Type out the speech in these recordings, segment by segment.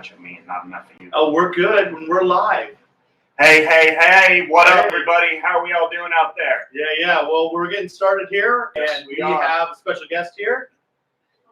much of me and not enough of you. Oh, we're good when we're live. Hey, what up, everybody? How are we all doing out there? Yeah. Well, we're getting started here, Yes, and we we are. have a special guest here.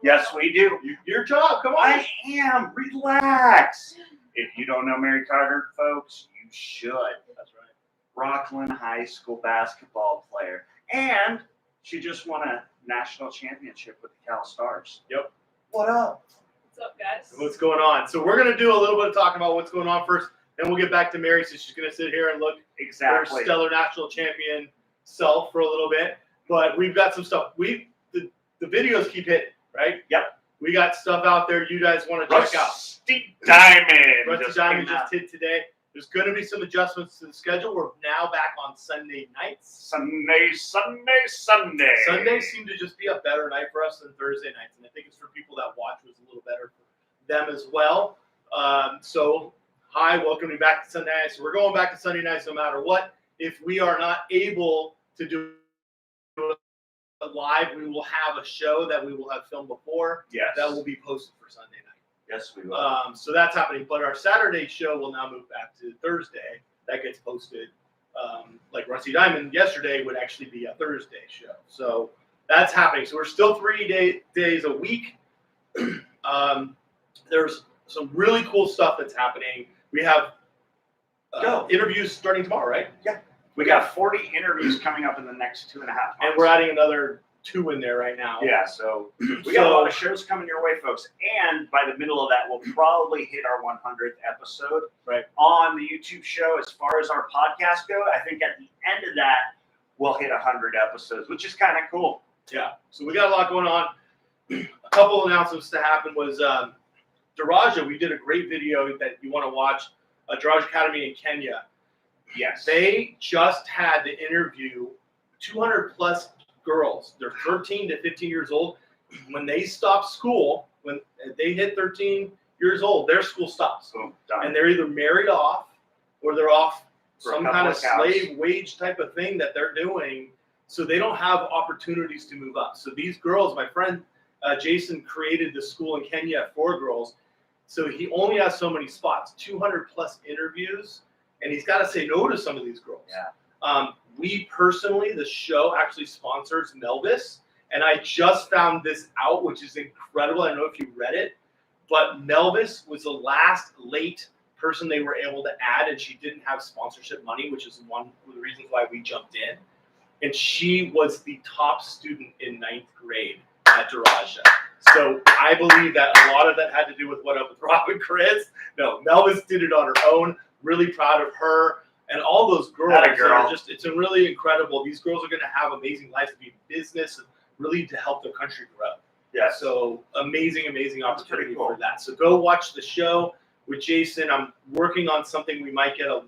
Yes, we do. Your job, come on. I am. Relax. If you don't know Mary Carter, folks, you should. That's right. Rocklin High School basketball player. And she just won a national championship with the Cal Stars. Yep. What up? What's up, guys? What's going on? So we're going to do a little bit of talking about what's going on first, then we'll get back to Mary, so she's going to sit here and look her stellar national champion self for a little bit. But we've got some stuff. The videos keep hitting, right? Yep. We got stuff out there you guys want to check out. Rusty Diamond. Rusty Diamond just hit today. There's going to be some adjustments to the schedule. We're now back on Sunday nights. Sundays seem to just be a better night for us than Thursday nights, and I think it's for people that watch was a little better for them as well. So, hi, welcome back to Sunday nights. So we're going back to Sunday nights no matter what. If we are not able to do it live, we will have a show that we will have filmed before. Yes. That will be posted for Sunday night. Yes, we will. So that's happening. But our Saturday show will now move back to Thursday. That gets posted. Like Rusty Diamond yesterday would actually be a Thursday show. So that's happening. So we're still 3 days a week. There's some really cool stuff that's happening. We have interviews starting tomorrow, right? Yeah. We got 40 interviews coming up in the next 2.5 months. And we're adding another 2 in there right now. Yeah, so we got a lot of shows coming your way, folks. And by the middle of that, we'll probably hit our 100th episode on the YouTube show. As far as our podcast go, I think at the end of that, we'll hit 100 episodes, which is kind of cool. Yeah, so we got a lot going on. A couple announcements to happen was Daraja. We did a great video that you want to watch, Daraja Academy in Kenya. Yes. They just had to interview 200 plus girls. They're 13 to 15 years old. When they stop school, when they hit 13 years old, their school stops. Boom, done. And they're either married off or they're off For some kind of slave wage type of thing that they're doing. So they don't have opportunities to move up. So these girls, my friend Jason created the school in Kenya for girls. So he only has so many spots, 200 plus interviews. And he's got to say no to some of these girls. Yeah. We personally, the show actually sponsors Melvis. And I just found this out, which is incredible. I don't know if you read it, but Melvis was the last late person they were able to add, and she didn't have sponsorship money, which is one of the reasons why we jumped in. And she was the top student in 9th grade at Daraja. So I believe that a lot of that had to do with What Up with Rob and Chris. No, Melvis did it on her own. Really proud of her and all those girls. It's really incredible. These girls are going to have amazing lives to be in business and really to help their country grow. Yeah. So amazing opportunity for that. So go watch the show with Jason. I'm working on something. We might get a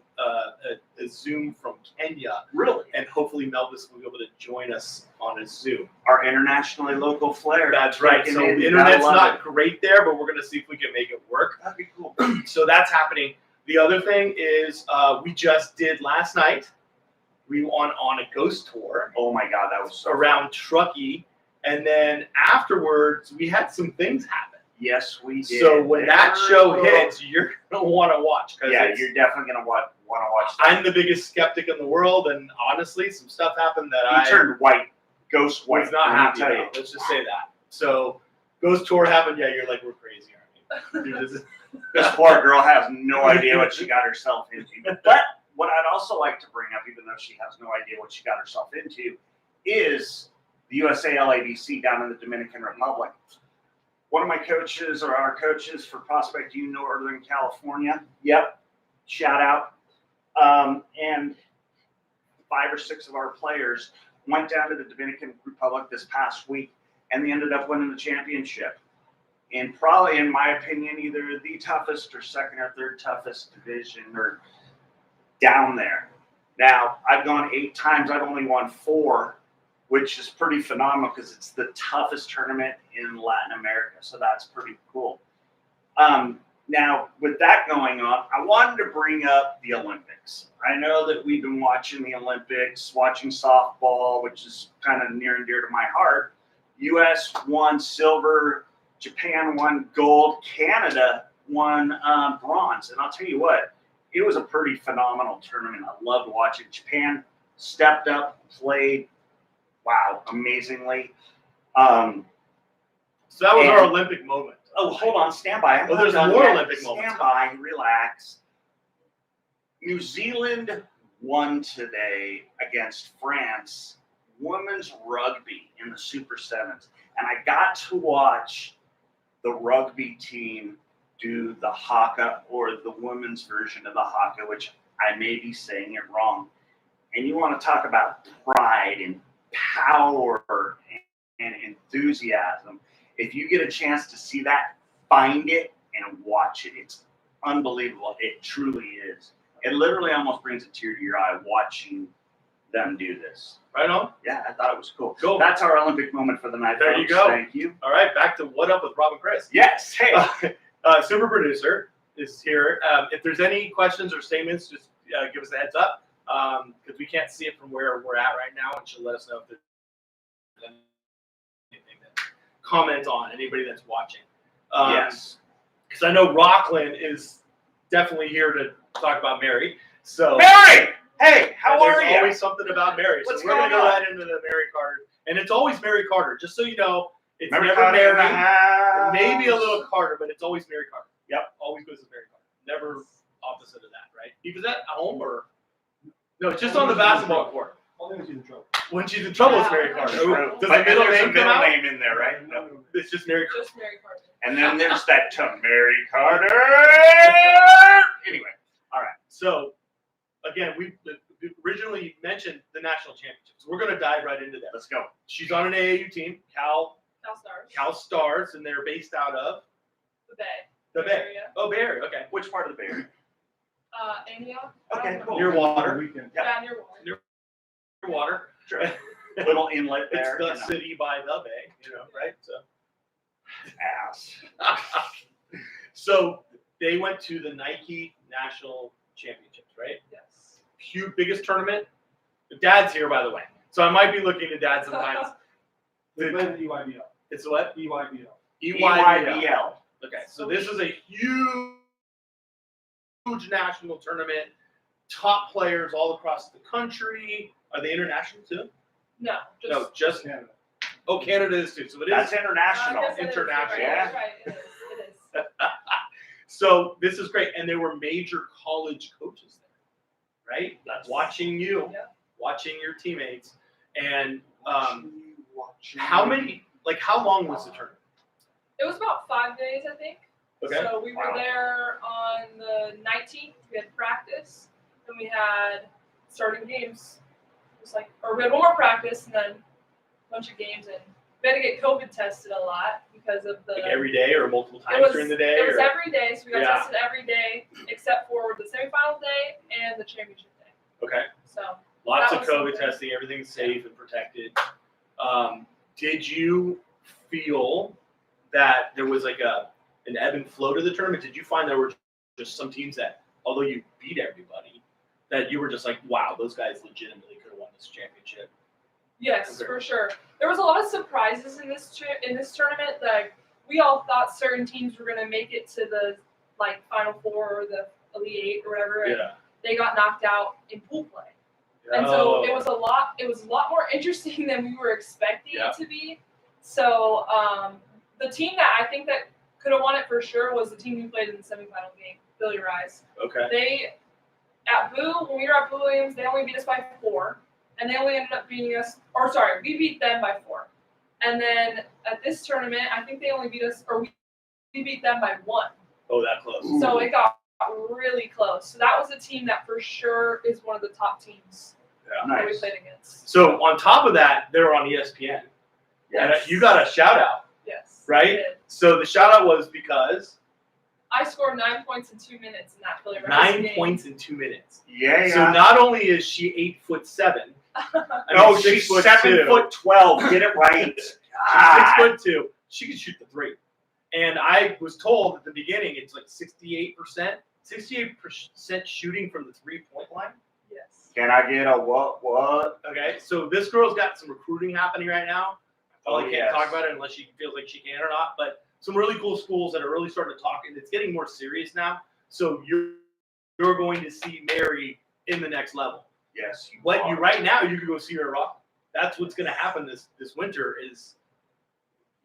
Zoom from Kenya. Really? And hopefully Melvis will be able to join us on a Zoom. Our internationally local flair. That's right. So the internet's not great there, but we're going to see if we can make it work. That'd be cool. So that's happening. The other thing is we just did last night. We went on a ghost tour. Oh my God, that was so around Truckee, and then afterwards we had some things happen. Yes, we did. So when that show hits, you're gonna want to watch. Yeah, you're definitely gonna want to watch that. I'm the biggest skeptic in the world, and honestly, some stuff happened that he turned white, ghost white. Was not happy about. Let's just say that. So ghost tour happened. Yeah, you're like, we're crazy, aren't we? This poor girl has no idea what she got herself into. But what I'd also like to bring up, even though she has no idea what she got herself into, is the USA LABC down in the Dominican Republic. One of my coaches, or our coaches for Prospect U, Northern California. Yep. Shout out. And 5 or 6 of our players went down to the Dominican Republic this past week, and they ended up winning the championship. And probably, in my opinion, either the toughest or second or third toughest division or down there. Now, I've gone 8 times. I've only won 4, which is pretty phenomenal because it's the toughest tournament in Latin America. So that's pretty cool. Now, with that going on, I wanted to bring up the Olympics. I know that we've been watching the Olympics, watching softball, which is kind of near and dear to my heart. U.S. won silver. Japan won gold. Canada won bronze. And I'll tell you what, it was a pretty phenomenal tournament. I loved watching. Japan stepped up, played, wow, amazingly. So that was our Olympic moment. Oh, hold on, stand by. Oh, there's more Olympic moments. Stand by, relax. New Zealand won today against France, women's rugby in the Super Sevens. And I got to watch the rugby team do the haka, or the women's version of the haka, which I may be saying it wrong. And you want to talk about pride and power and enthusiasm. If you get a chance to see that, find it and watch it. It's unbelievable. It truly is. It literally almost brings a tear to your eye watching them do this. Right on. Yeah, I thought it was cool. Cool. That's our Olympic moment for the night. There folks. you go. Thank you. All right, back to What Up with Rob and Chris. Yes. Hey. Super producer is here. If there's any questions or statements, just give us a heads up, because we can't see it from where we're at right now, and she'll let us know if there's anything to comment on, anybody that's watching. Yes. Because I know Rocklin is definitely here to talk about Mary. So Mary! Hey, how are there's you? always something about Mary. What's So we're going to going go on? right into the Mary Carter. And it's always Mary Carter, just so you know. It's Mary never Carter in the Mary. house. Maybe a little Carter, but it's always Mary Carter. Yep. Always goes to Mary Carter. Never opposite of that, right? Was that at home or? No, it's just on the basketball court. Only when she's in trouble. When she's in trouble, it's Mary Carter. True. Does But the middle there's a name come middle out? name in there, right? No. It's just Mary Carter. Just Mary Carter. And then there's that to Mary Carter. Anyway, all right. So, again, we originally mentioned the national championships. We're going to dive right into that. Let's go. She's on an AAU team, Cal Stars. Cal Stars, and they're based out of The Bay. the Bay. Area. Oh, Bay Area. Okay. Which part of the Bay Area? Antioch. Okay, cool. Near water. Weekend. Yeah, near water. Near water. Sure. Little inlet It's there. the you know. city by the bay, right? So. Ass. So they went to the Nike National Championships, right? Yes. Huge, biggest tournament. The dad's here, by the way, so I might be looking to dad sometimes. They played at EYBL. It's what? EYBL. EYBL. Okay, so this is a huge national tournament. Top players all across the country. Are they international too? No. Just, No, just Canada. oh, Canada is too. So it is. That's international. I guess it is. international. You're Yeah. right. Right. It is. It is. So this is great, and there were major college coaches there, right? That's watching you, Yeah. watching your teammates, and how many? Like, how long was the tournament? It was about 5 days, I think. Okay. So we were Wow. there on the 19th. We had practice, then we had starting games. Or we had one more practice and then a bunch of games, and we had to get COVID tested a lot because of the. Like every day or multiple It times was, during the day? It was or? every day, so we got Yeah. tested every day except for the semifinal day and the championship day. Okay. So Lots that of was COVID something. testing. Everything's safe and protected. Did you feel that there was like an ebb and flow to the tournament? Did you find there were just some teams that, although you beat everybody, that you were just like, wow, those guys legitimately could have won this championship? yes, Okay. for sure. There was a lot of surprises in this tournament. Like we all thought certain teams were gonna make it to the Final Four or the Elite Eight or whatever, and Yeah. they got knocked out in pool play. And so it was a lot more interesting than we were expecting Yeah. it to be. So the team that I think that could have won it for sure was the team we played in the semifinal game, Billy Rise. Okay. When we were at Boo Williams, they only beat us by 4, and they only ended up beating us. Or sorry, we beat them by 4. And then at this tournament, I think they only beat us, or we beat them by 1. Oh, that close. So it got really close. So that was a team that for sure is one of the top teams Yeah. that we Nice. played against. So on top of that, they were on ESPN. And you got a shout out, Yes. right? I did. So the shout out was because I scored 9 points in 2 minutes in that Billy Rise 9 game. points in 2 minutes. Yeah. So not only is she 8'7", No, she's 7'12". Get it right. She's Ah. 6'2". She can shoot the 3. And I was told at the beginning it's like 68% shooting from the 3-point line. Yes. Can I get a what? Okay, so this girl's got some recruiting happening right now. Probably Oh, can't yes. talk about it unless she feels like she can or not. But some really cool schools that are really starting to talk, and it's getting more serious now. So you're going to see Mary in the next level. Yes. Right now you can go see her at Rock. That's what's going to happen this winter. Is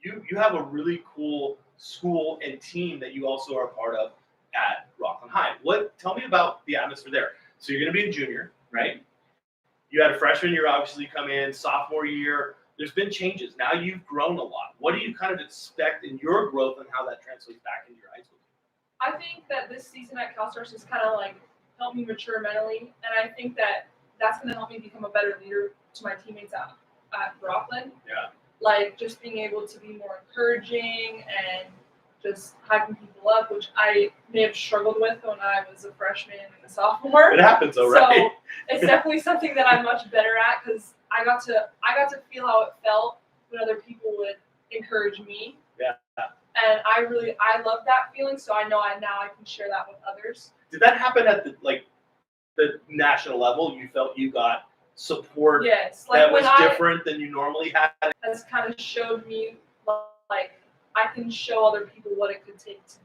you have a really cool school and team that you also are a part of at Rocklin High. Tell me about the atmosphere there. So you're going to be a junior, right? You had a freshman year obviously come in, sophomore year. There's been changes. Now you've grown a lot. What do you kind of expect in your growth and how that translates back into your high school? I think that this season at CalStars has kind of like helped me mature mentally, and I think that that's going to help me become a better leader to my teammates at Rocklin. Yeah. Like just being able to be more encouraging and just hyping people up, which I may have struggled with when I was a freshman and a sophomore. It happens though, right? So it's definitely something that I'm much better at because I got to feel how it felt when other people would encourage me. Yeah. And I love that feeling, so I know now I can share that with others. Did that happen at the national level? You felt you got support Yes, that was different than you normally had? Has kind of showed me like I can show other people what it could take to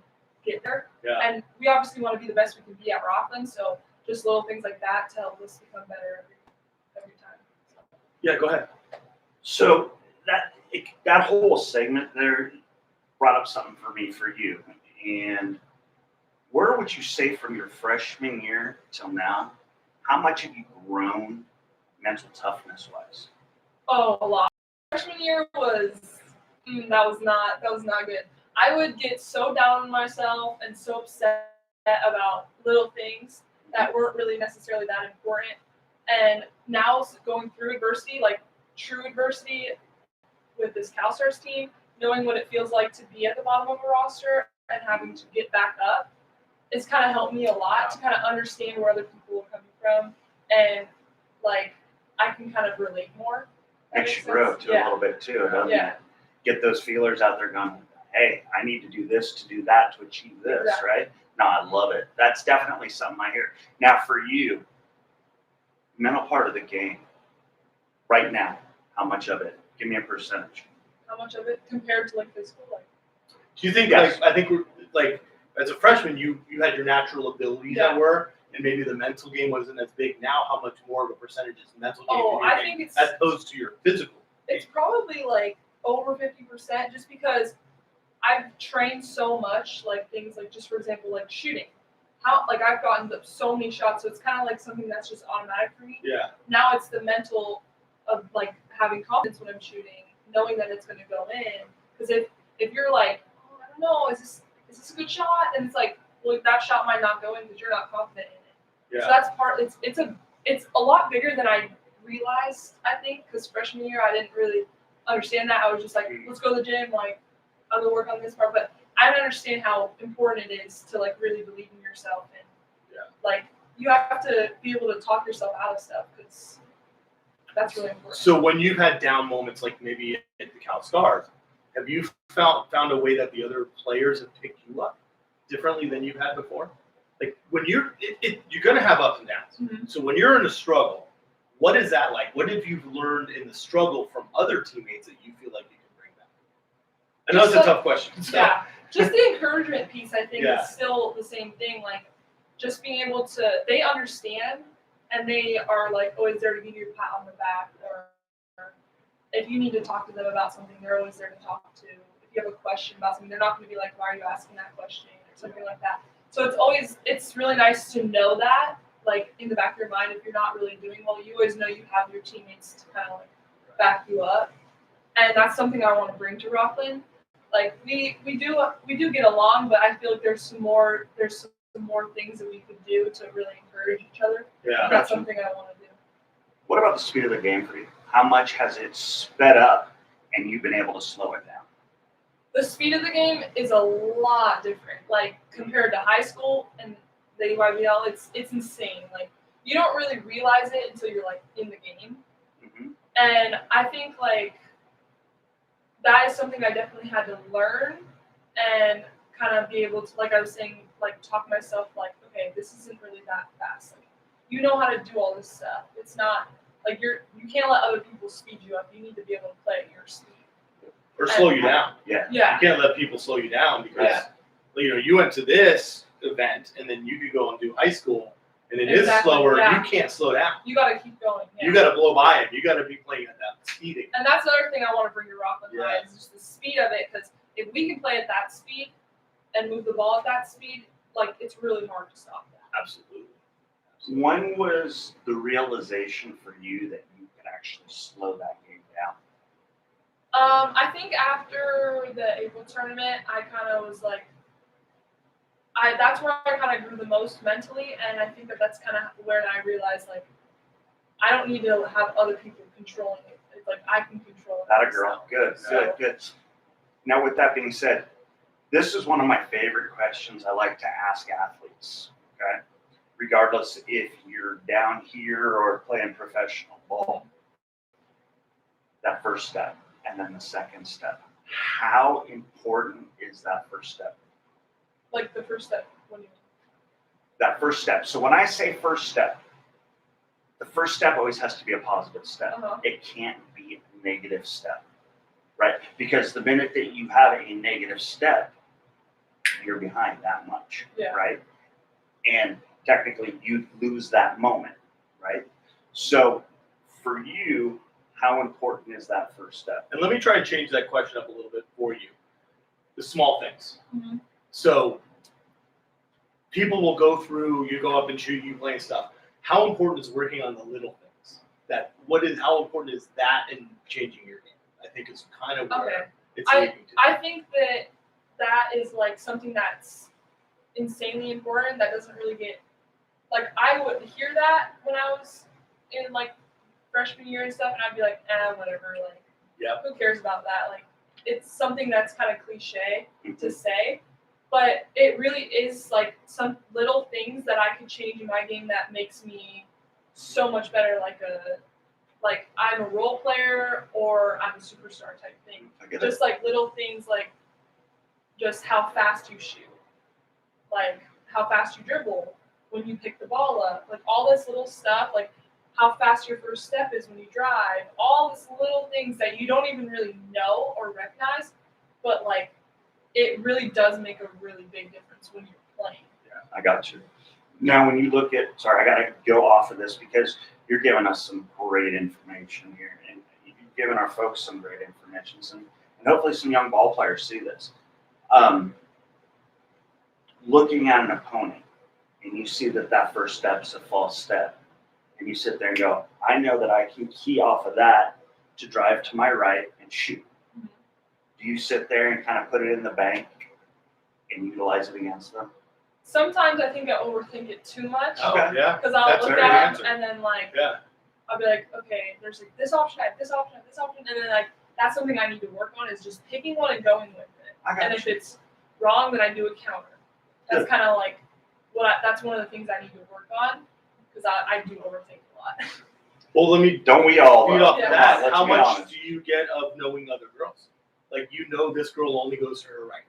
get there. Yeah. And we obviously want to be the best we can be at Rocklin, so just little things like that to help us become better every time. So. Yeah, go ahead. So that whole segment there brought up something for me for you. And where would you say from your freshman year till now, how much have you grown mental toughness wise? Oh, a lot. Freshman year was that was not good. I would get so down on myself and so upset about little things that weren't really necessarily that important. And now going through adversity, like true adversity with this CalStars team, knowing what it feels like to be at the bottom of a roster and having to get back up, it's kind of helped me a lot to kind of understand where other people are coming from, and like I can kind of relate more. Makes you grow too a little bit too, doesn't it? Get those feelers out there going, hey, I need to do this to do that to achieve this, right? No, I love it. That's definitely something I hear. Now for you, mental part of the game, right now, how much of it? Give me a percentage. How much of it compared to like physical? Like, do you think I think as a freshman you had your natural abilities that were, and maybe the mental game wasn't as big. Now how much more of a percentage is mental game in your game as opposed to your physical? It's probably like over 50%, just because I've trained so much, like things like, just for example, like shooting. I've gotten so many shots, so it's kind of like something that's just automatic for me. Yeah. Now it's the mental of like having confidence when I'm shooting, knowing that it's going to go in. Because if you're like, oh, I don't know, is this a good shot? And it's like, well, that shot might not go in because you're not confident in it. Yeah. So that's part. It's a lot bigger than I realized. I think because freshman year I didn't really understand that. I was just like, let's go to the gym, like I'll go work on this part. But I don't understand how important it is to like really believe in yourself, and like you have to be able to talk yourself out of stuff, because that's really important. So when you've had down moments, like maybe at the Cal Stars, have you found a way that the other players have picked you up differently than you've had before? Like when you're going to have ups and downs. Mm-hmm. So when you're in a struggle, what is that like? What have you learned in the struggle from other teammates that you feel like you can bring back? I know it's a tough question. So. Yeah, just the encouragement piece, I think, Yeah. is still the same thing. Like, just being able to, they understand, and they are like always there to give you a pat on the back, or if you need to talk to them about something, they're always there to talk to. If you have a question about something, they're not going to be like, why are you asking that question, or something like that. So it's really nice to know that, like, in the back of your mind, if you're not really doing well, you always know you have your teammates to kind of like back you up. And that's something I want to bring to Rocklin. Like we do get along, but I feel like there's some more things that we could do to really encourage each other. Yeah. That's something I want to do. What about the speed of the game for you? How much has it sped up and you've been able to slow it down? The speed of the game is a lot different. Like compared to high school and the EYBL, it's insane. Like you don't really realize it until you're like in the game. Mm-hmm. And I think like that is something I definitely had to learn and kind of be able to, like I was saying, like talk myself like, okay, this isn't really that fast. Like, you know how to do all this stuff. It's not like you can't let other people speed you up. You need to be able to play at your speed. or slow you down. Yeah. Yeah. You can't let people slow you down because Yeah. you went to this event and then you could go and do high school and it is Exactly, slower. yeah. You can't slow down. You gotta keep going. Yeah. You got to blow by him. You got to be playing at that speed again. And that's the other thing I want to bring to Rocklin High Yeah. is just the speed of it. Because if we can play at that speed and move the ball at that speed, like it's really hard to stop that. Absolutely. When was the realization for you that you could actually slow that game down? I think after the April tournament, I kind of was like, that's where I kind of grew the most mentally, and I think that's kind of where I realized like, I don't need to have other people controlling it. It's like I can control it. That a girl. Good, So- good. Now, with that being said, this is one of my favorite questions I like to ask athletes. Okay, regardless if you're down here or playing professional ball. That first step, and then the second step. How important is that first step? Like the first step. When you That first step. So when I say first step, the first step always has to be a positive step. Uh-huh. It can't be a negative step, right? Because the minute that you have a negative step, you're behind that much, Yeah. right? And technically, you lose that moment, right? So for you, how important is that first step? And let me try and change that question up a little bit for you. The small things. Mhm. So people will go through, you go up and shoot, you playing stuff. How important is working on the little things? How important is that in changing your game? I think it's kind of where Okay. it's leading to. I think that is like something that's insanely important that doesn't really get like I would hear that when I was in like freshman year and stuff, and I'd be like, whatever, like Yep. who cares about that? Like it's something that's kind of cliche to say, but it really is like some little things that I could change in my game that makes me so much better, like I'm a role player or I'm a superstar type thing. I get it. Just like little things like just how fast you shoot, like how fast you dribble when you pick the ball up, like all this little stuff, like how fast your first step is when you drive, all these little things that you don't even really know or recognize, but like it really does make a really big difference when you're playing. I got you. Now, when you look at, sorry, I got to go off of this because you're giving us some great information here, and you've given our folks some great information, and hopefully some young ball players see this. Looking at an opponent, and you see that first step is a false step, and you sit there and go, I know that I can key off of that to drive to my right and shoot. Mhm. Do you sit there and kind of put it in the bank and utilize it against them? Sometimes I think I overthink it too much Okay. Yeah. because I'll That's a look very good at answer. them and then like Yeah. I'll be like, okay, there's like this option, I have this option, I have this option, and then like that's something I need to work on is just picking one and going with it. I got And if you. it's wrong, then I do a counter. That's Good. kind of like that's one of the things I need to work on because I do overthink a lot. Well, let me Don't we all? feed though? off Yeah. that. Let's How be much honest. do you get of knowing other girls? Like this girl only goes to her right.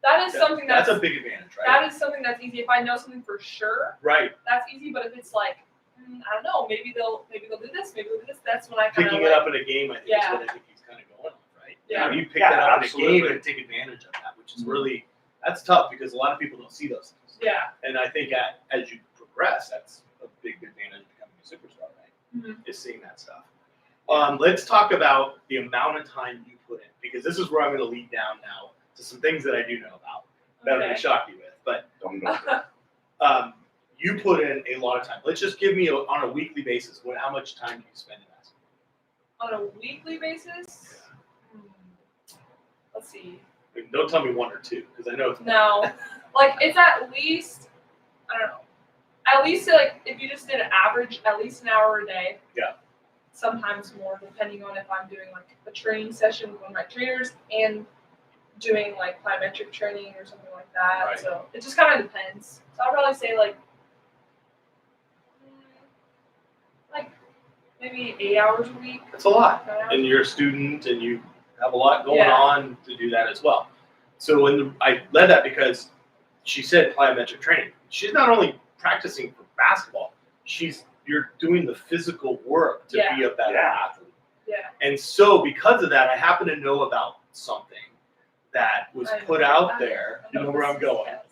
That is something That's a big advantage, right? that is something that's easy. If I know something for sure, Right. that's easy. But if it's like I don't know, maybe they'll do this, maybe they'll do this. That's when I kind of Picking it up in a game, I think, is Yeah. what I think he's kind of going on, right? Yeah. You pick Yeah, that up absolutely. in a game and take advantage of that, which is Mhm. really, that's tough because a lot of people don't see those things. Yeah. And I think as you progress, that's a big advantage of becoming a superstar, right? Mhm. Is seeing that stuff. Let's talk about the amount of time you put in, because this is where I'm going to lead down now to some things that I do know about that I'm going Okay. to shock you with. But Don't go there. you put in a lot of time. Let's just give me on a weekly basis. How much time do you spend in basketball? On a weekly basis. Let's see. Like, don't tell me one or two, because I know it's No, like it's at least I don't know. At least like if you just did an average, at least an hour a day. Yeah. Sometimes more, depending on if I'm doing like a training session with one of my trainers and doing like plyometric training or something like that. Right. So it just kind of depends. So I'll probably say like maybe 8 hours a week. It's a lot. 9 hours. And you're a student and you have a lot going Yeah. on to do that as well. So I led that because she said plyometric training. She's not only practicing for basketball, you're doing the physical work to Yeah. be a better Yeah. athlete. Yeah. And so because of that, I happen to know about something that was I know. put out I there. know You know where I'm this going. yes.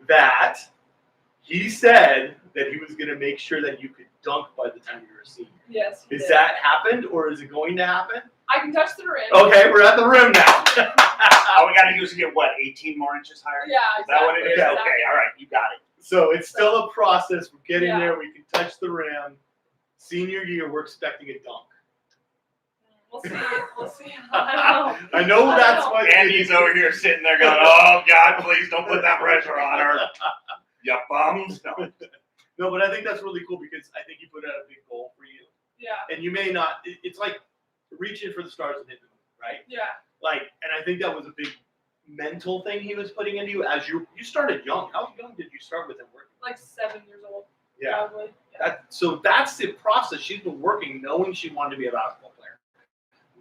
That he said that he was going to make sure that you could dunk by the time you were a senior. Yes. he Is did. that happened or is it going to happen? I can touch the rim. Okay, we're at the rim now. All we got to do is get, what, 18 more inches higher? Yeah. Is that what it is? Exactly. Okay, all right, you got it. So it's still a process. We're getting Yeah. there. We can touch the rim. Senior year, we're expecting a dunk. We'll see. We'll see. I don't know. I know I that's don't what Andy's over here sitting there going, oh, God, please don't put that pressure on her. You bums. No. No, but I think that's really cool because I think you put out a big goal for you. Yeah. And you may not, it's like reaching for the stars and hitting them, right? Yeah. Like, and I think that was a big mental thing he was putting into you as you started young. How young did you start with him working? Like 7 years old. Yeah. Probably. Yeah. So that's the process. She's been working knowing she wanted to be a basketball player,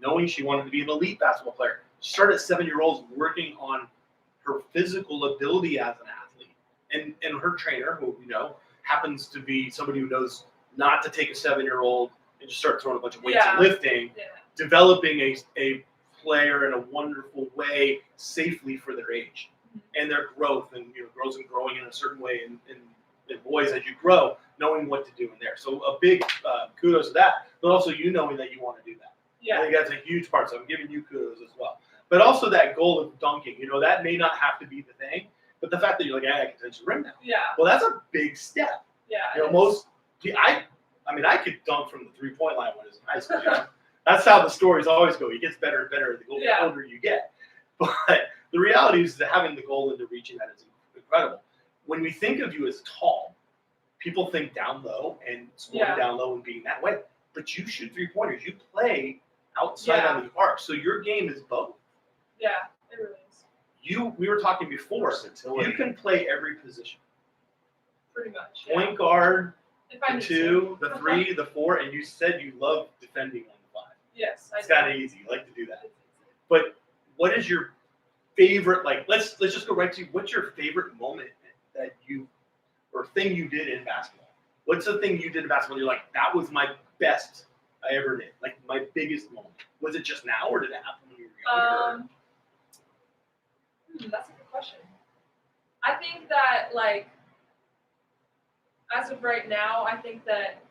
knowing she wanted to be an elite basketball player. She started at 7-year-olds working on her physical ability as an athlete. And her trainer, who happens to be somebody who knows not to take a 7-year-old and just start throwing a bunch of weights and lifting, Yeah. developing a player in a wonderful way safely for their age and their growth, and grows and growing in a certain way in boys as you grow, knowing what to do in there. So a big kudos to that, but also knowing that you want to do that. Yeah. I think that's a huge part. So I'm giving you kudos as well. But also that goal of dunking, that may not have to be the thing, but the fact that you're like, I can touch the rim now. Yeah. Well, that's a big step. Yeah. I could dunk from the 3-point line when I was in high school. That's how the stories always go. It gets better and better the older you get. But the reality is that having the goal into reaching that is incredible. When we think of you as tall, people think down low and scoring down low and being that way. But you shoot 3-pointers. You play outside on the arc. So your game is both. Yeah, it really is. We were talking before. You can play every position. Pretty much. Yeah. Point guard, If I the need 2, to. the 3, the 4, and you said you love defending on the 5. Yes, I It's do. kind of easy. You like to do that. But what is your favorite? Like, let's just go right to what's your favorite moment that or thing you did in basketball? What's the thing you did in basketball? You're like, that was my best I ever did. Like my biggest moment. Was it just now, or did it happen when you were younger? That's a good question. I think that as of right now, I think that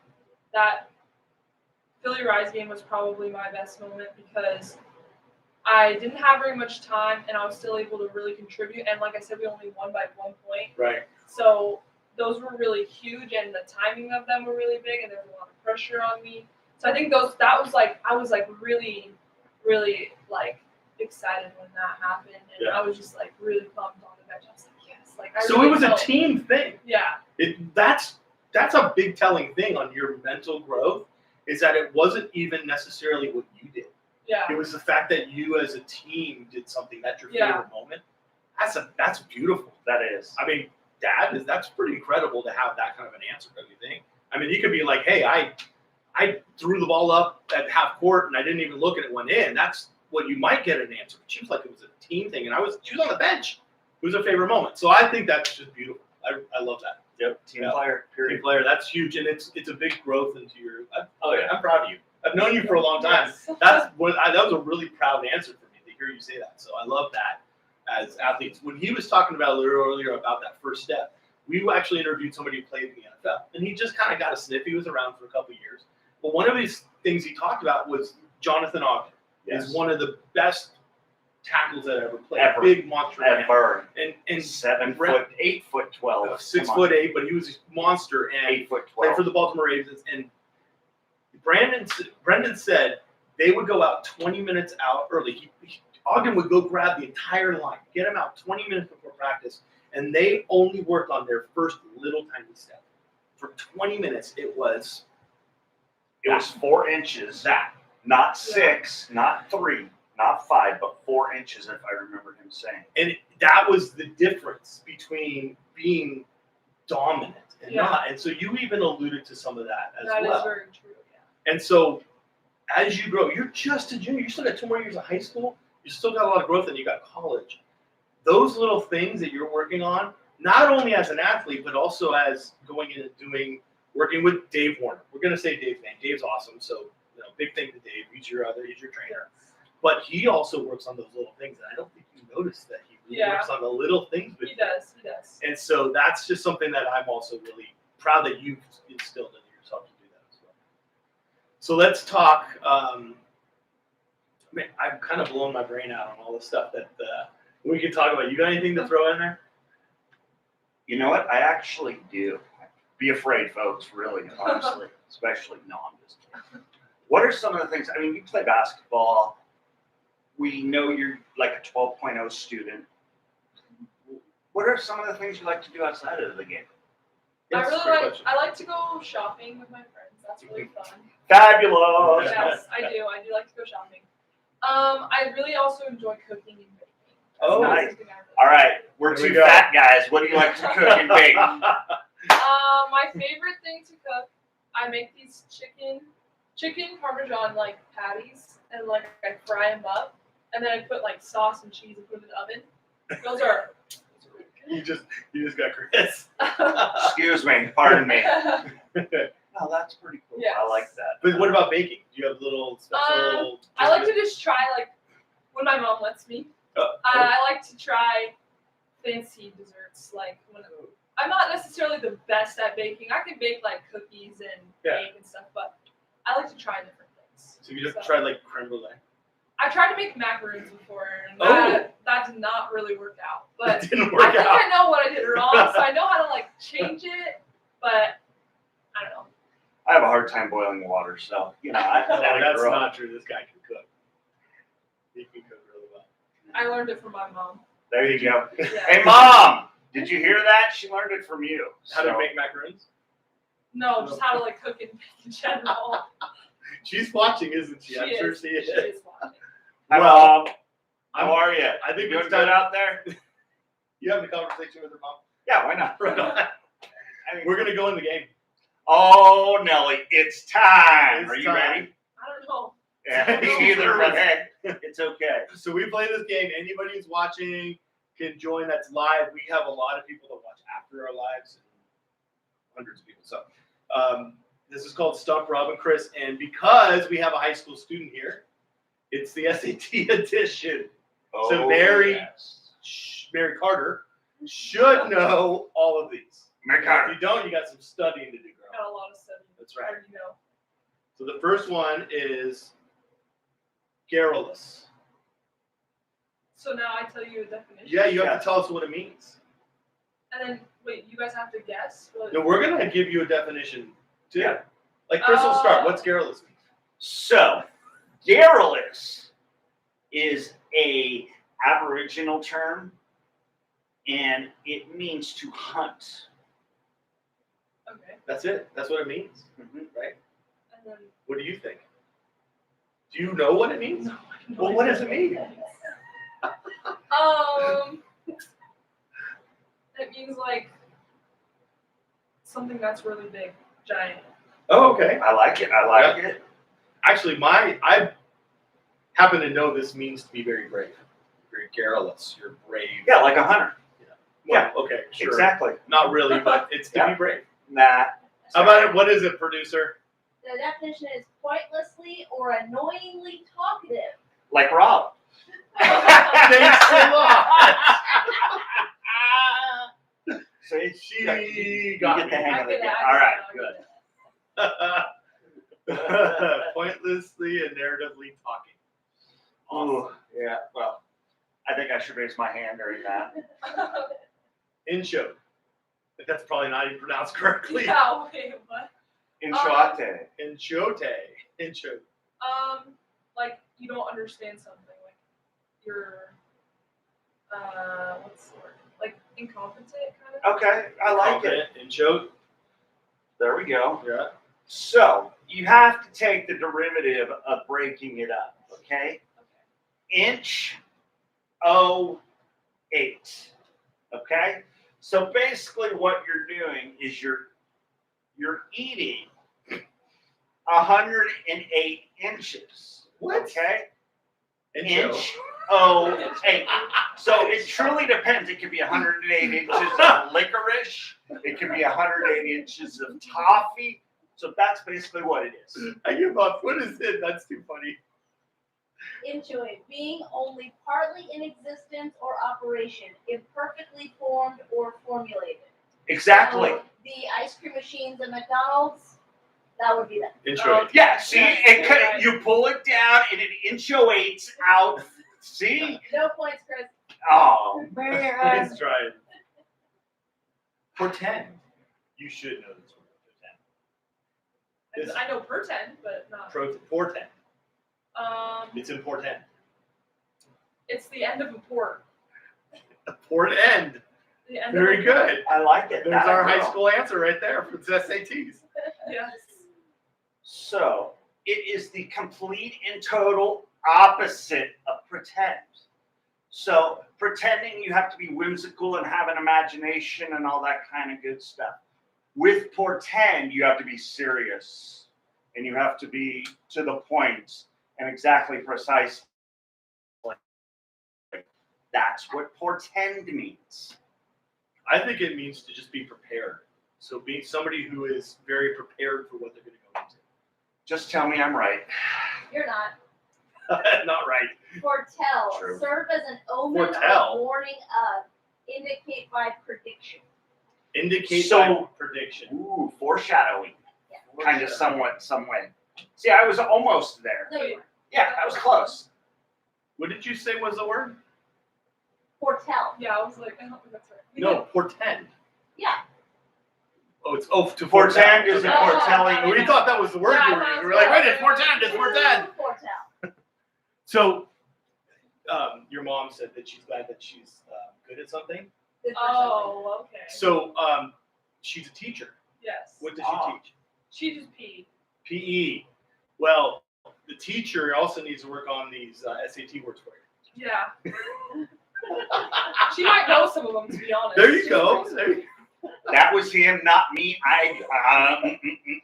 Philly Rise game was probably my best moment because I didn't have very much time and I was still able to really contribute. And like I said, we only won by 1 point. Right. So those were really huge and the timing of them were really big and there was a lot of pressure on me. So I think I was really, really excited when that happened. And I was just really pumped on the bench. I was like, yes. So it was a team thing. Yeah. That's a big telling thing on your mental growth, is that it wasn't even necessarily what you did. Yeah. It was the fact that you as a team did something. That's your favorite moment. That's beautiful. That is. I mean, that's pretty incredible to have that kind of an answer, don't you think? I mean, you could be like, hey, I threw the ball up at half court and I didn't even look and it went in. That's what you might get an answer. But she was like, it was a team thing, and she was on the bench. It was a favorite moment. So I think that's just beautiful. I love that. Yep. Team player. Period. Team player. That's huge, and it's a big growth into your. I'm proud of you. I've known you for a long time. Yes. That was a really proud answer for me to hear you say that. So I love that as athletes. When he was talking about a little earlier about that first step, we actually interviewed somebody who played in the NFL, and he just kind of got a sniff. He was around for a couple of years. But one of these things he talked about was Jonathan Ogden. Yes. Is one of the best tackles that ever played. Ever. Big monster. Ever. And 7 foot, 8 foot 12. 6'8", but he was a monster and 8 foot played 12. for the Baltimore Ravens. And Brendan said they would go out 20 minutes out early. Ogden would go grab the entire line, get him out 20 minutes before practice, and they only worked on their first little tiny step. For 20 minutes, it was 4 inches. Not 6, not 3, not 5, but 4 inches, if I remember him saying. And that was the difference between being dominant and not. And so you even alluded to some of that as well. That is very true, yeah. And so as you grow, you're just a junior. You still got 2 more years of high school. You still got a lot of growth, and you got college. Those little things that you're working on, not only as an athlete, but also as going in and working with Dave Warner. We're going to say Dave's name. Dave's awesome. So, big thing to Dave. He's your trainer. But he also works on those little things, and I don't think you noticed that he really Yeah. works on the little things. With He does. He does. And so that's just something that I'm also really proud that you've instilled in yourself to do that as well. So let's talk. Man, I'm kind of blowing my brain out on all the stuff that we can talk about. You got anything to throw in there? You know what? I actually do. Be afraid, folks, really, honestly. Especially, no, I'm just kidding. What are some of the things? I mean, you play basketball. We know you're like a 12.0 student. What are some of the things you like to do outside of the game? I That's a really great like. question. I like to go shopping with my friends. That's really fun. Fabulous. Yes, I do. I do like to go shopping. I really also enjoy cooking and baking. That's Oh, not nice. something I really All right, we're There we two go. fat guys. What do you like to cook and bake? My favorite thing to cook, I make these chicken parmesan like patties, and like I fry them up, and then I put like sauce and cheese and put them in the oven. Those are really You just got Chris. Excuse me, pardon me. good. Oh, that's pretty cool. Yes. I like that. But what about baking? Do you have little special? I like to just try like when my mom lets me. I like to try fancy desserts. Like when I'm not necessarily the best at baking. I can bake like cookies and cake and stuff, but I like to try different things. So you just tried like creme brulee. I tried to make macaroons before, and that did not really work out. But It didn't I work think out. I know what I did wrong, so I know how to like change it. But I don't know. I have a hard time boiling water, so you know. I No, that's grow up. not true. This guy can cook. He can cook really well. I learned it from my mom. There you go. Yeah. Hey, Mom, did you hear that? She learned it from you. How to So- make macaroons? No, just how to like cook and bake in general. She's watching, isn't she? I'm sure she is. She is watching. Hi, Well, Mom. How are you? I think You doing it's good time. out there? You having a conversation with her mom? Yeah, why not? Right on. I mean, We're gonna go in the game. Oh, Nelly, it's time. It's Are you time. ready? I don't know. Yeah, me neither, but hey, it's okay. So we play this game. Anybody who's watching can join. That's live. We have a lot of people that watch after our lives, hundreds of people. So this is called Stump Rob and Chris, and because we have a high school student here, it's the SAT edition. So Mary Carter should know all of these. Mary If Carter. you don't, you got some studying to do, girl. Got a lot of stuff. That's right. How do you know? So the first one is garrulous. So now I tell you a definition. Yeah, you have to tell us what it means. And then wait, you guys have to guess. What No, we're gonna give you a definition too. Yeah. Like Chris will start. What's garrulous mean? So, garrulous is a Aboriginal term, and it means to hunt. Okay. That's it. That's what it means, right? And then What do you think? Do you know what it means? no, Well, what does it mean? It means like something that's really big, giant. Oh, okay. I like it. I like it. Actually, I happen to know this means to be very brave. Very garrulous. You're brave. Yeah, like a hunter. Well, okay, sure. Exactly. Not really, but it's to be Yeah. brave. Nah. How about it? What is it, producer? The definition is pointlessly or annoyingly talkative. Like Rob. Thanks a lot. See, She you got get the me. hang I of it. get it, I All get right, it, I good. get it. Pointlessly and narratively talking. Ooh, yeah. Well, I think I should raise my hand during that. Incho. But that's probably not even pronounced correctly. Yeah, wait, what? Inchoate. Inchote. Incho. Like you don't understand something. Like you're, what's the word? Like incompetent, kind of. Okay, I like it. Incho. There we go. Yeah. So you have to take the derivative of breaking it up. Okay. Inch 08. Okay. So basically, what you're doing is you're eating 108 inches. What? Okay. Incho. Inch 08. So it truly depends. It could be 108 inches of licorice. It could be 108 inches of toffee. So that's basically what it is. I give up. What is it? That's too funny. Inchoate, being only partly in existence or operation, imperfectly formed or formulated. Exactly. So, the ice cream machines at McDonald's, that would be them. Intro. Yeah, see, Yes, right. you pull it down and it inchoates out. See? No points, Chris. Oh, man. Let's try it. Portend. You should know this one. Portend. I know pretend, but not. Portend. It's It's in portend. the end of a port. Port end. The end Very of a port. good. I like it. There's That I our high will. school answer right there for the SATs. Yes. So, it is the complete and total opposite of pretend. So, pretending you have to be whimsical and have an imagination and all that kind of good stuff. With portend, you have to be serious and you have to be to the point and exactly precise. That's what portend means. I think it means to just be prepared. So being somebody who is very prepared for what they're going to go into. Just tell me I'm right. You're not. Not right. Foretell, True. serve as an omen Foretell. or warning of, indicate by prediction. Indicate So- by prediction. Ooh, foreshadowing. Yeah. Kind of somewhat, some way. See, I was almost there. No, you weren't. Yeah, I was close. What did you say was the word? Foretell. Yeah, I was like, I don't think that's right. No, portend. Yeah. Oh, it's to Portend is Okay. a foretelling. We thought that was the word Yeah, you I were thought using. it We were was like, wait, good. it's portend, it's portend. Foretell. So, your mom said that she's glad that she's good at something. Good for something. Oh, okay. So, she's a teacher. Yes. What does Ah. she teach? She just peed. PE. Well, the teacher also needs to work on these SAT words for you. Yeah. She might know some of them, to be honest. There you go. There you That was him, not me.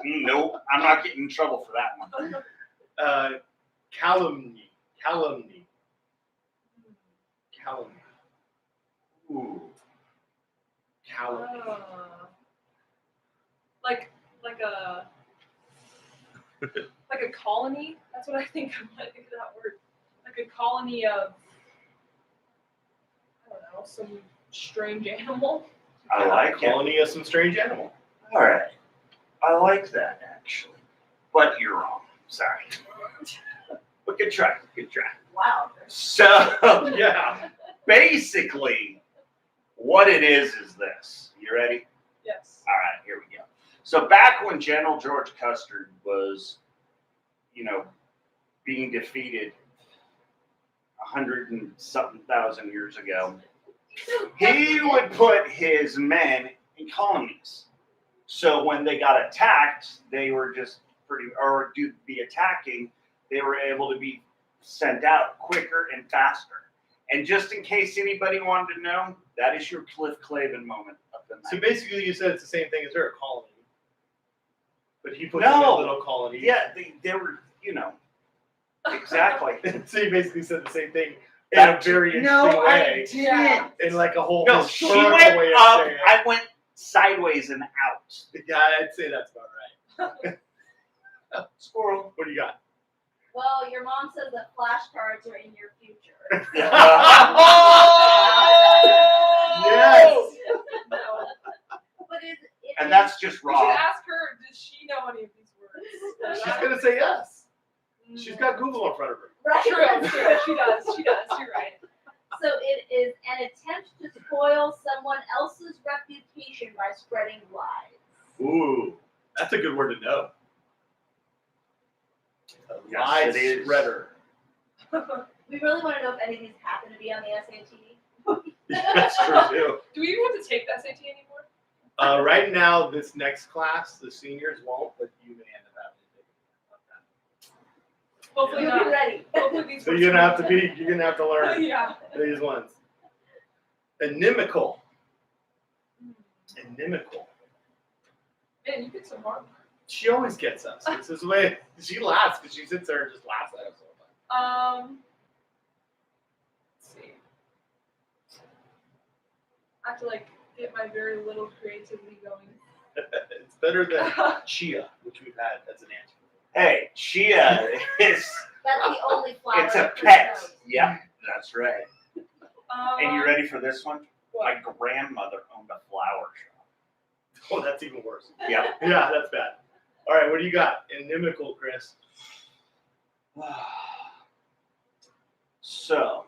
Nope. I'm not getting in trouble for that one. Calumny. Ooh. Calumny. Like a colony. That's what I think of when I think of that word. Like a colony of, I don't know, some strange animal. I like it. Colony of some strange animal. All right. I like that, actually. But you're wrong. Sorry. But good try. Good try. Wow. So, Yeah. basically, what it is this. You ready? Yes. All right, here we go. So back when General George Custer was, being defeated 100 and something thousand years ago, he would put his men in colonies. So when they got attacked, they were just do the attacking, they were able to be sent out quicker and faster. And just in case anybody wanted to know, that is your Cliff Clavin moment of the night. So basically, you said it's the same thing as her, a colony. But he put No. them in little colonies. Yeah, they were, exactly. So you basically said the same thing in a very interesting way. didn't. Yeah. In like a whole No, she historical went way of up, saying it. I went sideways and out. Yeah, I'd say that's about right. Squirrel. What do you got? Well, your mom says that flashcards are in your future. Yes. No. But it And that's just We should raw. ask her, does she know any of these words? She's gonna say yes. Mm. She's got Google in front of her. right. True, true. She does. You're right. So it is an attempt to spoil someone else's reputation by spreading lies. Ooh, that's a good word to know. A Yes, lie it is. spreader. We really want to know if any of these happen to be on the SAT. That's true too. Do we even have to take the SAT anymore? Right now, this next class, the seniors won't, but you may end up having to take it. Hopefully You'll be not. ready. Hopefully these So words you're are- gonna have to learn Yeah. these ones. Inimical. Inimical. Man, you get some hard. She always gets us. This is the way she laughs because she sits there and just laughs at us all Let's see. I have to get my very little creativity going. the time. It's better than chia, which we've had as an answer. Hey, chia is That's the only flower. It's a Chris pet. knows. Yep, that's right. And you ready for this one? My grandmother owned a flower shop. Oh, that's even worse. Yep. Yeah, that's bad. All right, what do you got? Inimical, Chris. So,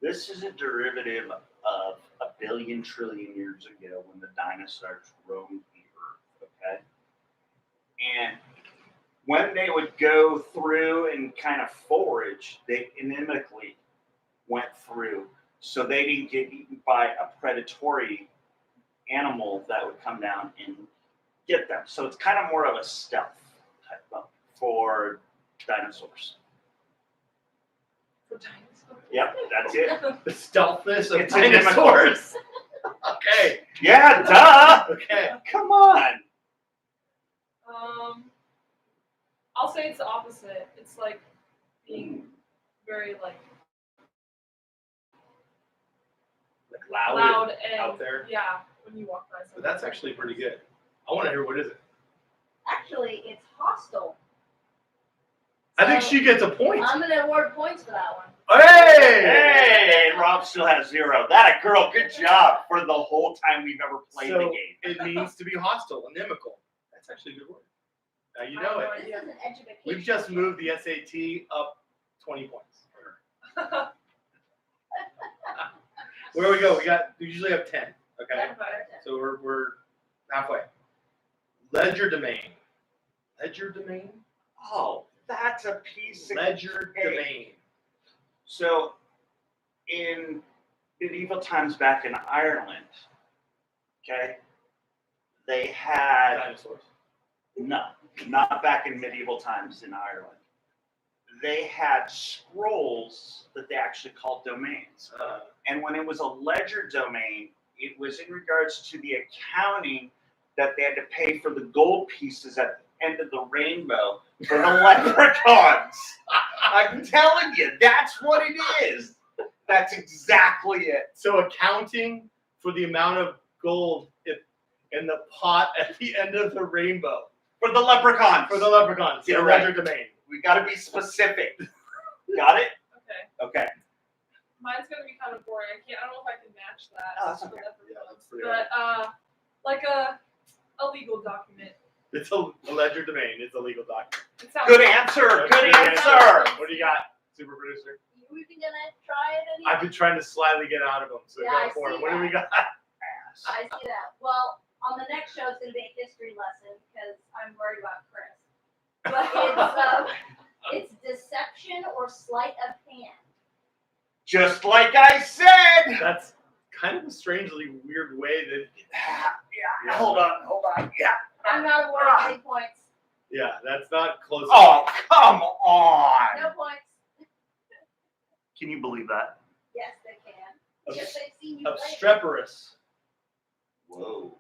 this is a derivative of a billion trillion years ago when the dinosaurs roamed the earth, okay? And when they would go through and kind of forage, they inimically went through so they didn't get eaten by a predatory animal that would come down and get them. So it's kind of more of a stealth type of for dinosaurs. For dinosaurs. Yep, that's it. The stealthness of It's inimical. dinosaurs. Okay. Yeah, duh. Okay. Come on. I'll say it's the opposite. It's like being very like loud and out there. Yeah, when you walk by But someone. that's actually pretty good. I want to hear what is it. Actually, it's hostile. I think So, she gets a point. I'm gonna award points for that one. Hey! Hey, and Rob still has 0. That a girl. Good job for the whole time we've ever played the So game. it means to be hostile, inimical. That's actually a good word. Now you know it. This is an education. We've just moved the SAT up 20 points. Where we go? We usually have 10. Okay. So we're halfway. Ledger domain. Ledger domain? Oh, that's a piece of Ledger cake. domain. So, in medieval times back in Ireland, okay, they had Dinosaurs. no, not back in medieval times in Ireland. They had scrolls that they actually called domains. And when it was a ledger domain, it was in regards to the accounting that they had to pay for the gold pieces at the end of the rainbow for the leprechauns. I'm telling you, that's what it is. That's exactly it. So accounting for the amount of gold in the pot at the end of the rainbow. For the leprechauns. For the leprechauns. Get it the right. ledger domain. We got to be specific. Got it? Okay. Okay. Mine's gonna be kind of boring. I don't know if I can match that. Oh, that's for okay. leprechauns. Yeah, that's pretty But like a legal document. It's a ledger domain. It's a legal document. It sounds Good answer. Good answer. What do you got, super producer? You even gonna try it any? I've been trying to slightly get out of them, so Yeah, go for I it. see What do we got? I see that. Well, on the next show, it's gonna be a history lesson because I'm worried about Chris. But it's deception or sleight of hand. Just like I said. That's kind of a strangely weird way that. Yeah. Hold on. Yeah. I'm not awarding any points. Yeah, that's not close. Oh, come on. No points. Can you believe that? Yes, they can. Because they've seen you play. Obstreperous. Whoa.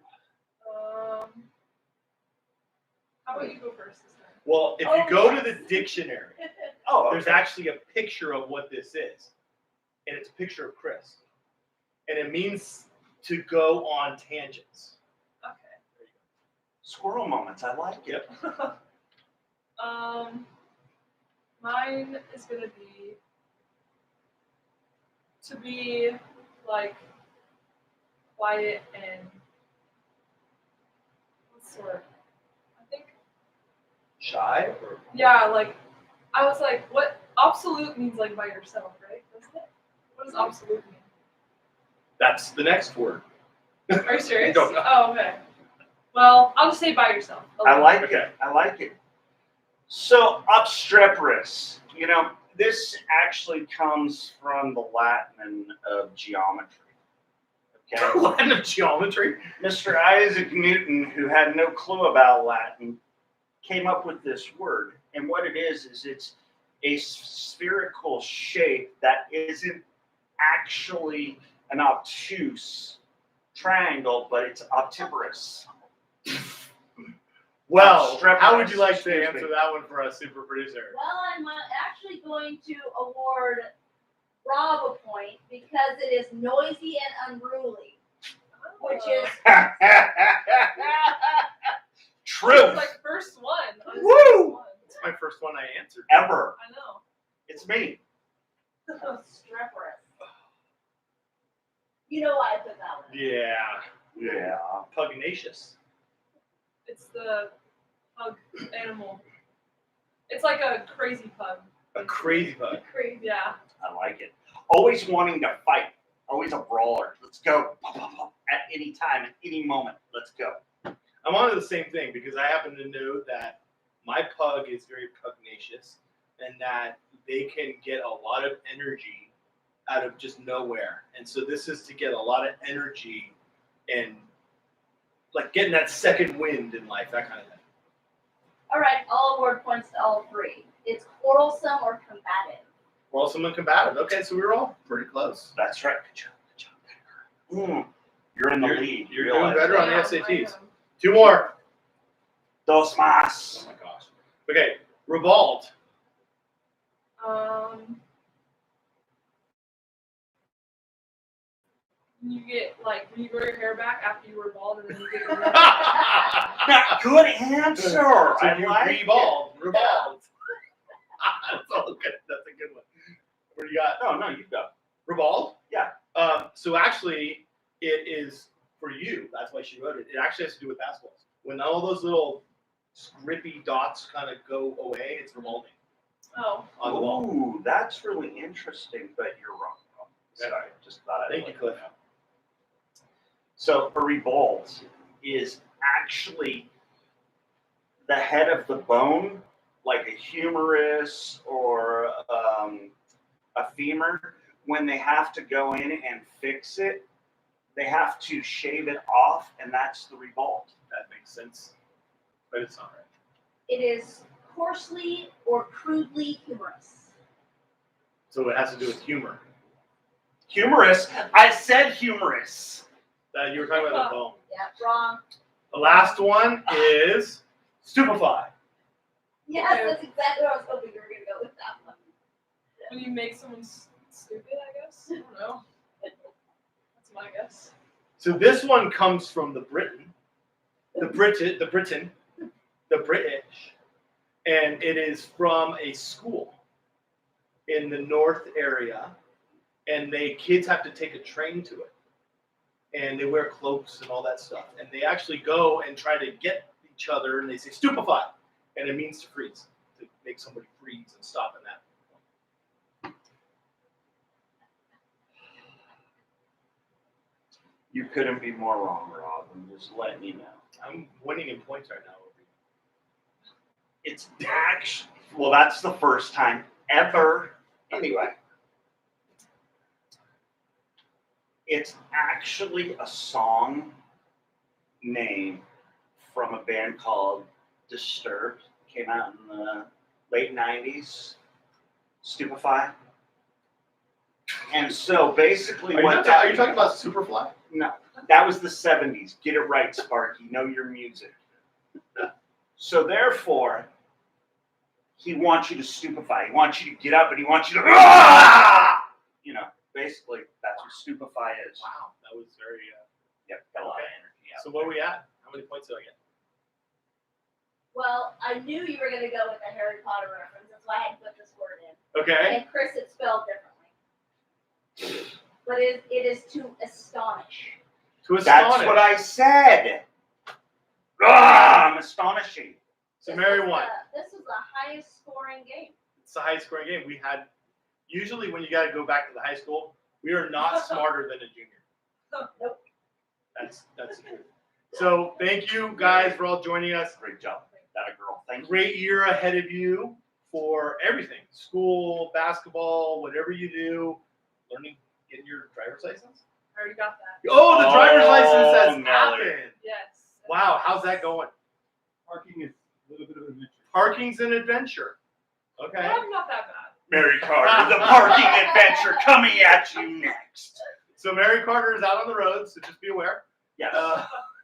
How about you go first this time? Well, if Oh, you go yes. to the dictionary, Oh, there's actually a picture of what this is, and it's a picture of Chris, and it means to go on tangents. Okay. squirrel moments. I like it. Yep. Mine is gonna be to be like quiet and what's the word? I think Shy? Or yeah, like I was like, what absolute means like by yourself, right? Doesn't it? What does absolute mean? that's the next word. Are you serious? I don't know. Oh, okay. Well, I'll just say by yourself. I like Okay. it. I like it. So obstreperous. You know, this actually comes from the Latin of geometry. Okay. Latin of geometry. Mr. Isaac Newton, who had no clue about Latin, came up with this word. And what it is it's a spherical shape that isn't actually an obtuse triangle, but it's obtiferous. Well, Obstreperous. how would you like to Excuse me. answer that one for us, super producer? Well, I'm actually going to award Rob a point because it is noisy and unruly, which is Truth. It's like first one. Woo! It's my first one I answered. Ever. I know. It's me. Streporous. You know why I put that one. Yeah. Yeah. Pugnacious. It's the pug animal. It's like a crazy pug. A crazy pug. Crazy. Yeah. I like it. Always wanting to fight. Always a brawler. Let's go. At any time, at any moment. Let's go. I'm on to the same thing because I happen to know that my pug is very pugnacious and that they can get a lot of energy out of just nowhere. And so this is to get a lot of energy and like getting that second wind in life, that kind of thing. All right, all award points to all three. It's quarrelsome or combative. Quarrelsome and combative. Okay, so we were all pretty close. That's right. Good job. Good job. You're in the lead. You're You doing realize better that. on the Yeah, SATs. I am. 2 more. Dos Oh más. my gosh. Okay, revolt. You get like when you grow your hair back after you were bald, and then you get your hair Not good answer. So I you like revolved. Revolved. That's all good. That's a good one. What do you got? No, you go. Revolved? Yeah. So actually, it is for you. That's why she wrote it. It actually has to do with basketballs. When all those little scrippy dots kind of go away, it's revolving Oh. on the wall. Ooh, that's really interesting, but you're wrong. Sorry, just thought I'd Thank you, let Cliff. know. So a revolt is actually the head of the bone, like a humerus or a femur. When they have to go in and fix it, they have to shave it off, and that's the revolt. That makes sense. But it's not right. It is coarsely or crudely humorous. So it has to do with humor. Humerus. I said humerus. You were talking about the bone. Yeah, wrong. The last one is stupefy. Yes, Okay. that's exactly what I was hoping you were going to go with that one. When you make someone stupid, I guess. I don't know. That's my guess. So this one comes from the British, and it is from a school in the north area, and kids have to take a train to it, and they wear cloaks and all that stuff, and they actually go and try to get each other, and they say stupefy, and it means to freeze, to make somebody freeze and stop in that. You couldn't be more wrong, Rob. I'm just letting you know. I'm winning in points right now. It's actually, well, that's the first time ever. Anyway, it's actually a song name from a band called Disturbed. Came out in the late 90s. Stupefy. And so basically Are you talking about Superfly? No, that was the 70s. Get it right, Sparky. Know your music. So therefore, he wants you to stupefy. He wants you to get up and he wants you to, you know, basically that's what stupefy is. Wow, that was very. Yep, got a lot of energy out. So what are we at? How many points did I get? Well, I knew you were going to go with the Harry Potter reference. That's why I had put this word in. Okay. And Chris had spelled differently. But it is to astonish. To astonish. That's what I said. I'm astonishing. So Mary won. This was the highest scoring game. It's the highest scoring game. We had, usually when you got to go back to the high school, we are not smarter than a junior. Nope. That's the truth. So thank you guys for all joining us. Great job. That a girl. Thank you. Great year ahead of you for everything. School, basketball, whatever you do. Learning, getting your driver's license. I already got that. Oh, the driver's license has Nelly. happened. Yes. Wow, how's that going? Parking is a little bit of an adventure. Parking's an adventure. Okay. I'm not that bad. Mary Carter, the parking adventure coming at you next. So Mary Carter is out on the road, so just be aware. Yes.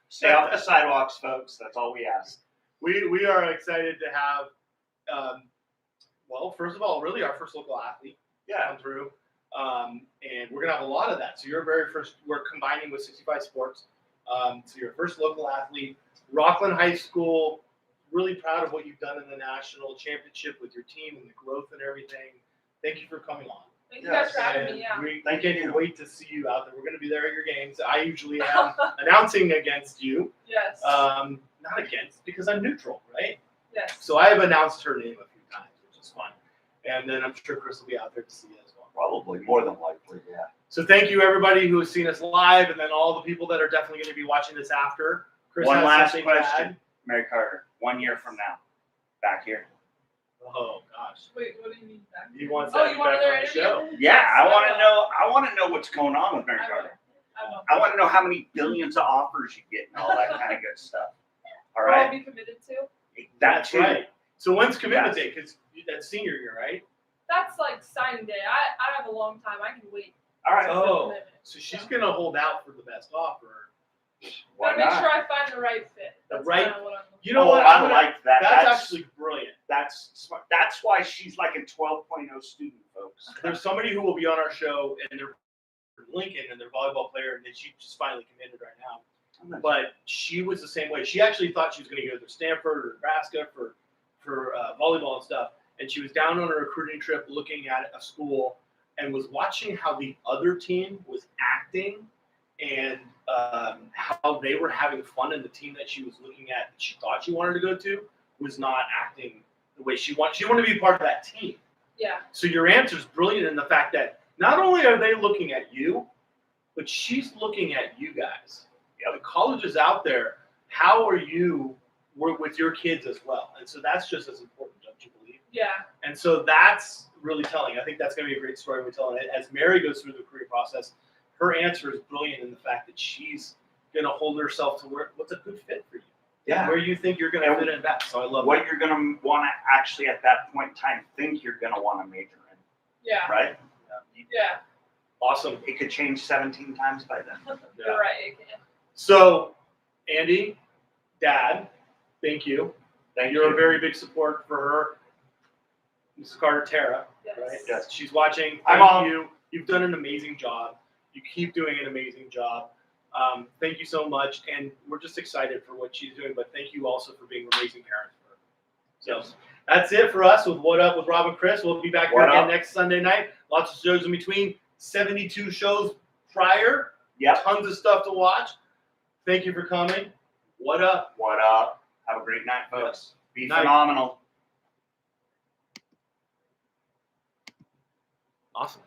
Stay off the sidewalks, folks. That's all we ask. We are excited to have, well, first of all, really our first local athlete come through. And we're going to have a lot of that. So you're very first, we're combining with 65 Sports. So your first local athlete, Rocklin High School, really proud of what you've done in the national championship with your team and the growth and everything. thank you for coming on. Thank you guys for having And me. Yeah. we Thank can't you. wait to see you out there. We're going to be there at your games. I usually am announcing against you, Yes. not against, because I'm neutral, right? Yes. So I have announced her name a few times, which is fun. And then I'm sure Chris will be out there to see you as well. Probably more than likely, yeah. So thank you, everybody who has seen us live, and then all the people that are definitely going to be watching this after. Chris One has last something to question, add. Mary Carter. 1 year from now, back here. Oh, gosh. Wait, what do you mean back? He wants Oh, that you want back another on the interview? show. Yeah, I Yes, want to will. know. I want to know what's going on with Mary I will. Carter. I will. I want to know how many billions of offers you get and all that kind of good stuff. All Will I right, be committed to? that That's too. right. So when's commitment Yes. day? Because that's senior year, right? That's like signing day. I have a long time. I can wait. All right, for the Oh, commitment. so she's going to hold out for the best offer. why Gotta make not? sure I find the right fit. The That's right- kinda what I'm looking You know Oh, what? I I'm gonna- like that. That's actually brilliant. That's smart. That's why she's like a 12.0 student, folks. There's somebody who will be on our show, and they're from Lincoln, and they're a volleyball player, and she just finally committed right now. But she was the same way. She actually thought she was going to go to Stanford or Nebraska for volleyball and stuff. And she was down on a recruiting trip looking at a school and was watching how the other team was acting and how they were having fun. And the team that she was looking at that she thought she wanted to go to was not acting the way she wanted. She wanted to be part of that team. Yeah. So your answer is brilliant in the fact that not only are they looking at you, but she's looking at you guys. Yeah, the college is out there. How are you with your kids as well? And so that's just as important, don't you believe? Yeah. And so that's really telling. I think that's going to be a great story we're telling. As Mary goes through the career process, her answer is brilliant in the fact that she's going to hold herself to what's a good fit for you. Yeah. Where you think you're going to fit in best. So I love What that. you're going to want to actually at that point in time think you're going to want to major in, Yeah. right? Yeah. Awesome. It could change 17 times by then. You're right. It can. So, Andy, Dad, thank you. Thank You're you. a very big support for her. Mrs. Carter Tara, Yes. right? Yes. She's watching. I'm Thank on. you. You've done an amazing job. You keep doing an amazing job. Thank you so much. And we're just excited for what she's doing, but thank you also for being amazing parents for her. So Yes. that's it for us with What Up with Rob and Chris. We'll be back here What again up? next Sunday night. Lots of shows in between. 72 shows prior. Yep. Tons of stuff to watch. Thank you for coming. What up? What up? Have a great night, folks. Be Night. phenomenal. Awesome.